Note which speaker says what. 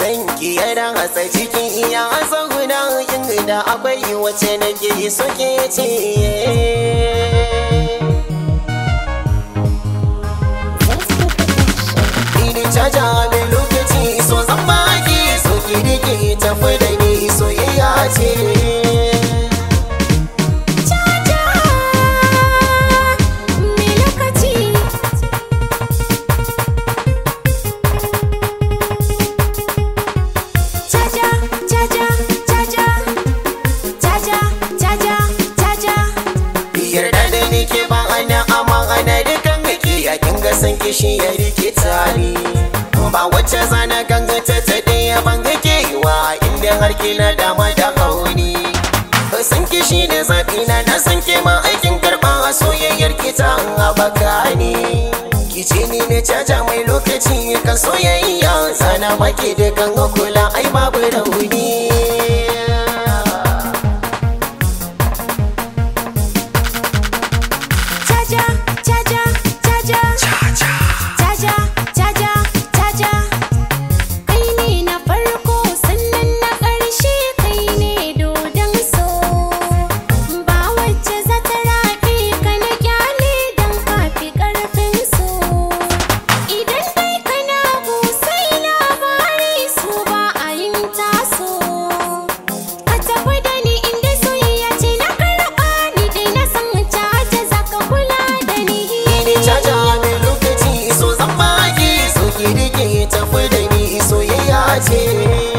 Speaker 1: san ki yana hatsa cikin iya zauna inda akwai wace nake so ke ce ini caja mai lokaci so zan baki so ki rike tafi da ni soyayya ce san kishi ya rikita ni ba wacce zana gangata ta ɗaya ban gakewa inda har kina dama da hauni san kishi ne zaɓi na san ke ma aikin karɓa a soyayyar kita a baka ne kice ni ne caja mai lokaci kan soyayya zana baki da kan kula ai babu rauni tafi da ni soyayya ce